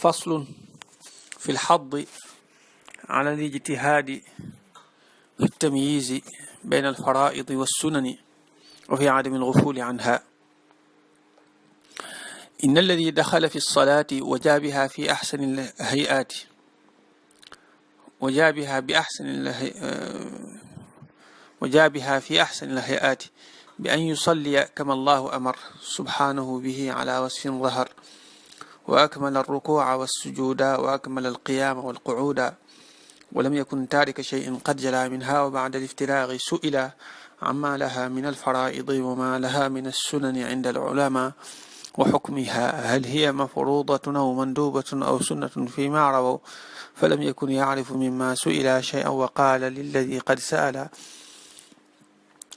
فصل في الحض على الاجتهاد في التمييز بين الفرائض والسنن وفي عدم الغفول عنها. إن الذي دخل في الصلاة وجابها في أحسن الهيئات وجابها في أحسن الهيئات بأن يصلي كما الله أمر سبحانه به على وصف ظهر، وأكمل الركوع والسجود وأكمل القيام والقعود، ولم يكن تارك شيء قد جلى منها، وبعد الافتراغ سئل عما لها من الفرائض وما لها من السنن عند العلماء وحكمها، هل هي مفروضة أو مندوبة أو سنة فيما رووا، فلم يكن يعرف مما سئل شيئا، وقال للذي قد سأل: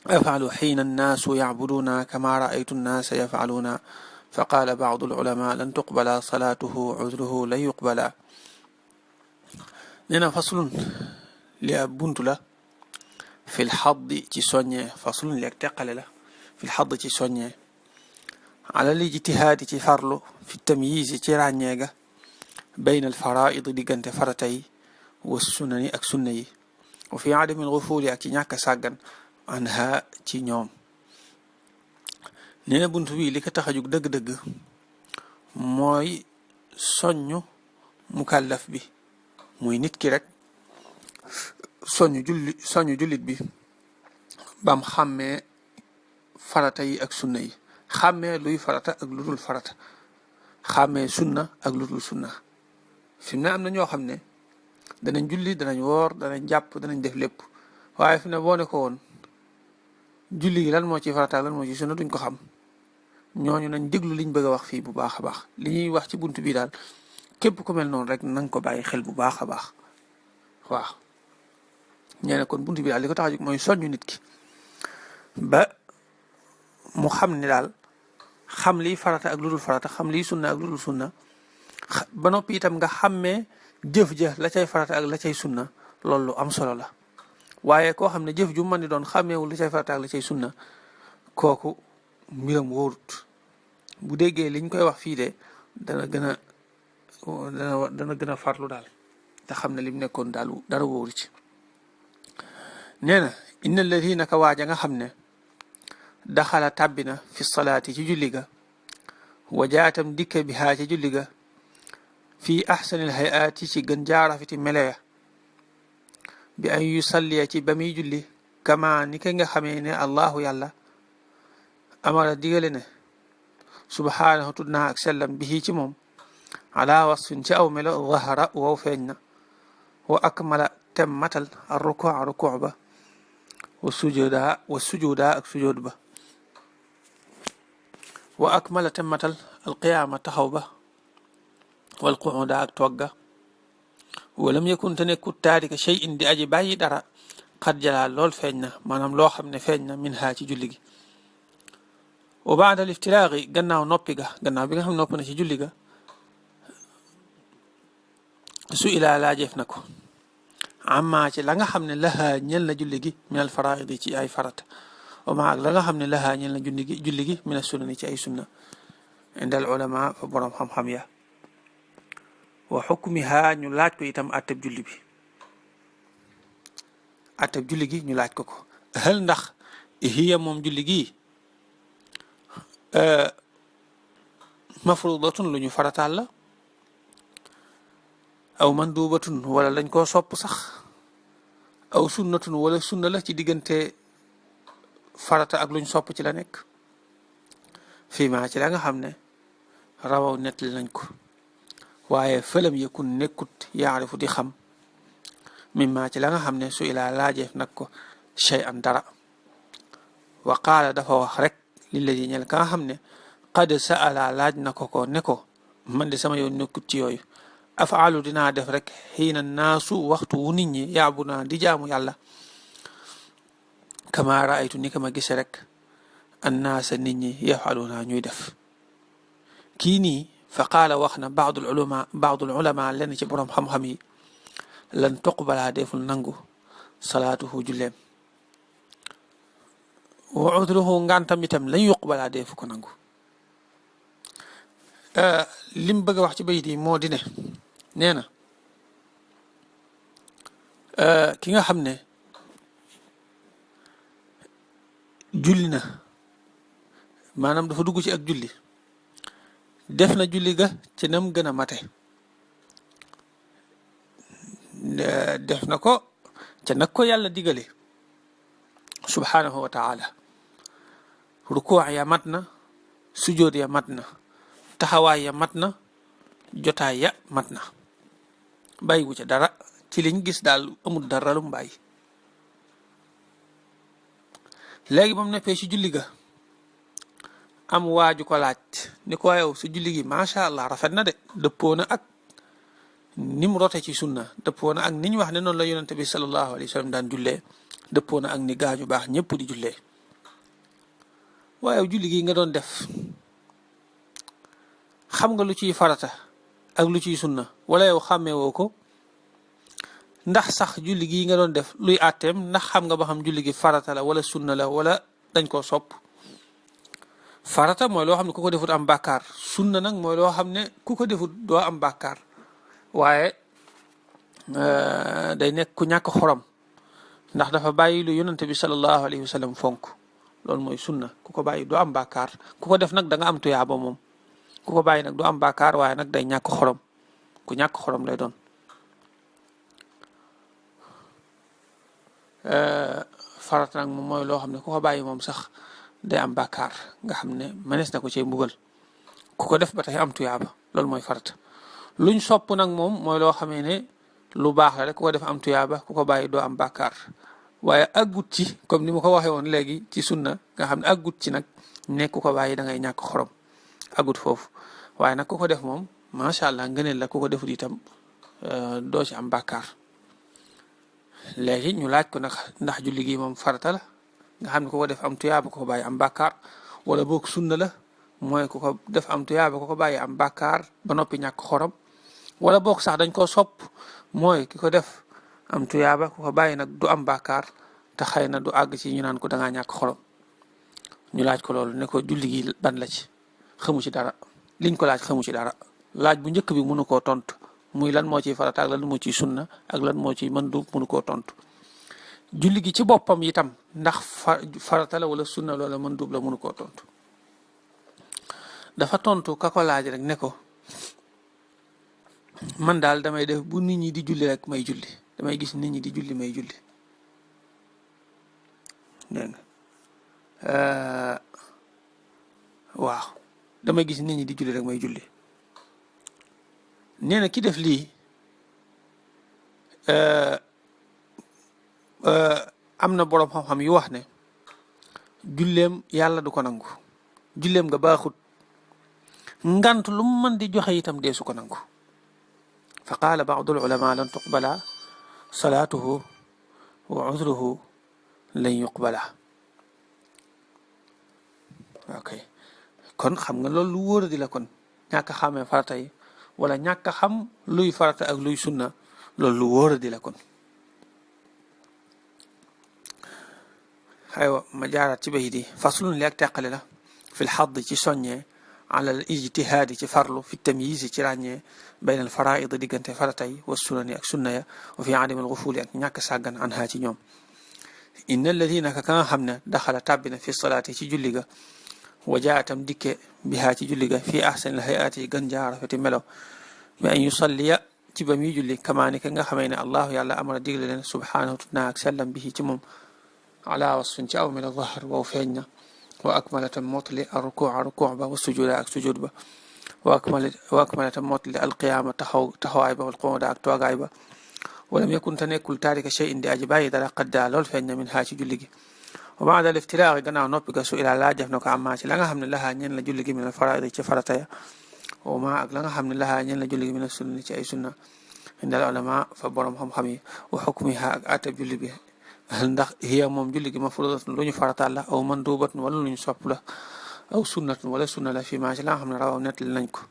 أفعل حين الناس يعبدون كما رأيت الناس يفعلون، فقال بعض العلماء: لن تقبل صلاته عذره لن يقبل. نينا فصل li ab buntu la fil xaddi ci soññee, faslun li ak teqale la fil xadd ci soññee, ala li ijtihaadi ci farlu, fi tamyiisi ci ràññee ga, bayna al faraid diggante farata yi, wa sunani ak sunna yi, wa fi adami al gufuuli ak ci ñàkk sàggan, anha ci ñoom. nee na buntu bii li ko tax a jug dëgg-dëgg mooy soññu mukallaf bi, muy nit ki rek, soñu jullit bi bam xàmmee farata yi ak sunna yi, xàmmee luy farata ak lu dul farata, xàmmee sunna ak lu dul sunna. fi mu ne am na ñoo xam ne danañ julli, danañ woor, danañ jàpp, danañ def lépp, waaye fi mu ne boo ne ko woon julli gi lan moo ci farata ak lan moo ci sunna duñ ko xam. ñooñu nañ déglu liñ bëgg a wax fii bu baax a baax. li ñuy wax ci bunt bii daal képp ku mel noonu rek na nga ko bàyyi xel bu baax a baax. waaw ñee ne kon bunt bi daal li ko tax a jóg mooy soññu nit ki ba mu xam ne daal xam liy farata ak lu dul farata, xam liy sunna ak lu dul sunna, ba noppi itam nga xàmmee jëf ja la cay farata ak la cay sunna. loolu lu am solo la. waaye koo xam ne jëf ju mën di doon xàmmeewul la cay farata ak la cay sunna, kooku mbiram wóorut. bu déggee liñ koy wax fii de dana gën a farlu daal te xam ne lim nekkoon daal dara wóoru ci. nee na inna alladina ka waaja nga xam ne daxala tàbbina fi salaati ci julli ga, wajaatam dikka bi haa ci julli ga, fii axsanil hayaati ci gën jaarafiti meleya, bi an yusalliya ci ba muy julli, kama ni ka nga xamee ne allahu yàlla amara digale ne subhaanahu tudd naa ak sellam bihi ci moom, ala wasfin ci aw melo, zahara wow feeñ na, wa akmala tem matal ar rukuu ba, wa sujuda ak sujud ba, wa akmala tem matal al qiyaama taxaw ba, wal quuda ak togga, wa lam yakun te nekkut taarika shay'in di aji bàyyi dara, xat jalaa lool feeñ na, maanaam loo xam ne feeñ na min haa ci julli gi. wa baada al iftiraaqi gannaaw noppi ga, gannaaw bi nga xam nopp na ci julli ga, su ilaa laajeef na ko amma ci la nga xam ne lahaa ñel na julli gi min al faraidi ci ay farata, wa maa ak la nga xam ne lahaa ñel na julli gi min al sunani ci ay sunna, inda al ulama fa borom xam-xam ya, wa xukmiha ñu laaj ko itam atteb julli bi, atteb julli gi ñu laaj ko hal ndax hiya moom julli gi mafrudatun lu ñu farataal la, aw mandubatun wala lañ koo sopp sax, aw sunnatun wala sunna la ci diggante farata ak luñ sopp ci la nekk, fii maa ci la nga xam ne rawaw nettali nañ ko, waaye fëlam yakun nekkut yaarifu di xam, mimma ci la nga xam ne su ilaa laajeef nag ko shay'an dara, wa qaala dafa wax rek lilladi ñel ka nga xam ne qad sa'ala laaj na ko ne ko man de sama yoon nekkut ci yooyu, afaalu dinaa def rek xiina naasu waxtu wu nit ñi yaabu naa di jaamu yàlla, kama raaytu ni ka ma gise rek annaasa nit ñi yafaluna ñuy def. kii nii fa qaala wax na baadul ulama lenn ci borom xam-xam yi, lan tuqbalaa deful nangu salaatuhu julleem, wa udruhu ngantam itam lañ yuqbalaa defu ko nangu. lim bëgg a wax ci bayit yi moo di ne nee na ki nga xam ne julli na maanaam dafa dugg ci ak julli def na julli ga ci nam gën a mate def na ko ca nag ko yàlla digale subhanahu wa taala rukuux ya mat na sujood ya mat na taxawaay ya mat na jotaay ya mat na bàyyiwu ca dara ci liñ gis daal amul dara lu mu bàyyi léegi ba mu nekkee ci julli ga am waaju ko laaj ni ko yow su julli gi macha allah rafet na de dëppoo na ak ni mu rote ci sunna dëppoo na ak ni ñu wax ne noonu la yonente bi sallallahu alayhi wa sallam daan jullee dëppoo na ak ni gaañu baax ñëpp di jullee waaye julli gi nga doon def xam nga lu ciy farata ak lu ciy sunna wala yow xàmmee woo ko ndax sax julli gi nga doon def luy àtteem ndax xam nga ba xam julli gi farata la wala sunna la wala dañ koo sopp farata mooy loo xam ne ku ko defut am bàkkaar sunna nag mooy loo xam ne ku ko defut doo am bàkkaar waaye day nekk ku ñàkk xorom ndax dafa bàyyi lu yonante bi sallallahu alayhi wa sallam fonk loolu mooy sunna ku ko bàyyi doo am bàkkaar ku ko def nag da nga am tuyaaba moom ku ko bàyyi nag doo am bàkkaar waaye nag day ñàkk xorom ku ñàkk xorom lay doon farata nag moom mooy loo xam ne ku ko bàyyi moom sax day am bàkkaar nga xam ne mënees na ko cee mbugal ku ko def ba tey am tuyaaba loolu mooy farata luñ sopp nag moom mooy loo xamee ne lu baax la rek ku ko def am tuyaaba ku ko bàyyi doo am bàkkaar waaye aggut ci comme ni ma ko waxee woon léegi ci sunna nga xam ne aggut ci nag ne ku ko bàyyi da ngay ñàkk xorom aggut foofu waaye nag ku ko def moom macha allah ngëneel la ku ko defut itam doo ci am bàkkaar léegi ñu laaj ko nag ndax julli gi moom farata la nga xam ne ku ko def am tuyaaba ku ko bàyyi am bàkkaar wala boog sunna la mooy ku ko def am tuyaaba ku ko bàyyi am bàkkaar ba noppi ñàkk xorom wala boog sax dañ koo sopp mooy ki ko def am tuyaaba ku ko bàyyi nag du am bàkkaar te xëy na du àgg ci ñu naan ko dangaa ñàkk xorom ñu laaj ko loolu ne ko julli gi ban la ci xamu ci dara liñ ko laaj xamu ci dara laaj bu njëkk bi mënu koo tontu muy lan moo ciy farata ak lan moo ciy sunna ak lan moo ciy mandub mënu koo tontu julli gi ci boppam itam ndax farata la wala sunna loola mandub la mënu koo tontu dafa tontu ka ko laaj rek ne ko man daal damay def bu nit ñi di julli rek may julli damay gis nit ñi di julli may julli dégg nga waaw damay gis nit ñi di julli rek may julli nee na ki def lii am na boroom xam-xam yu wax ne julleem yàlla du ko nangu julleem nga baaxut ngant lu mu mën di joxe itam deesu ko nangu fa qaala baadu ulama lan tuqbala salaatuhu wa udruhu lan yuqbala ok kon xam nga loolu lu wóor di la kon ñàkk a xamee farata yi wala ñàkk a xam luy farata ak luy sunna loolu lu wóor di la kon aywa ma jaaraat ci bayit yi faslun li ak teqale la fi lxadd ci soññee ala al ijtihaadi ci farlu fi tamyiz ci ràññee bayna al faraid diggante farata yi wa sunani ak sunna ya wa fi adami al gufuli ak ñàkk sàggan anha ci ñoom inna alladina ka nga xam ne daxala tàbbina fi salaati ci julli ga wa jaatam dikke bihaa ci julli ga fi ahsani al hayaati gën jaa rafeti melo bi an yusalliya ci ba muy julli kamaani ka nga xamee ne allahu yàlla amara digle leen subhanahu tutnaa ak sellam bihi ci moom ala wasfin ci aw melo zahar wow feeñ na wa akmalatan motali arrukuuca rukuuc ba wa sujuda ak sujud ba wa akmalatan motali alqiyaama taxawaay ba wal quuda ak toogaay ba walam yakun te nekkul taarika cheyin di aji bàyyi dara qaddaa lool feeñ na min haa ci julli gi wa baada al iftiraaxi gannaaw noppi ga su ilaa laajaf na ko amma ci la nga xam ne lahaa ñeen la julli gi min al faraidi ci farata ya wa ma ak la nga xam ne lahaa ñeen la julli gi min al sunni ci ay sunna indal ulama fa borom xam-xam yi wa xukmiha ak atab julli bi ndax hiya moom julli gi mafrudatun lu ñu farataal la aw mandubatun wala lu ñu sopp la aw sunnatun wala sunna la fii maa ci la nga xam ne rawaw nettali nañ ko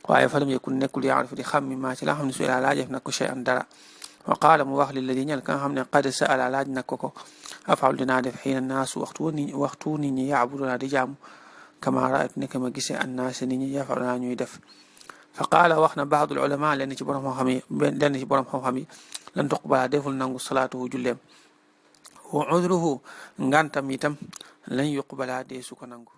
waaye fa lam yakun nekkul yaarifu di xam mi maa ci la nga xam ne su ilaa laajaf nag ko chey an dara wa qaala mu wax lilladi ñel ka nga xam ne qad saala laaj nag ko afal dinaa def xiina naasu waxtu nit ñi yaabuduna di jaamu kama raaytu ne ma gisee annaasi nit ñi yafaluna ñuy def fa qaala wax na baadul ulama lenn ci borom xam-xam yi lan tuqbala deful nangu salaatuhu julleem wa udruhu ngantam itam lan yuqbala deesu ko nangu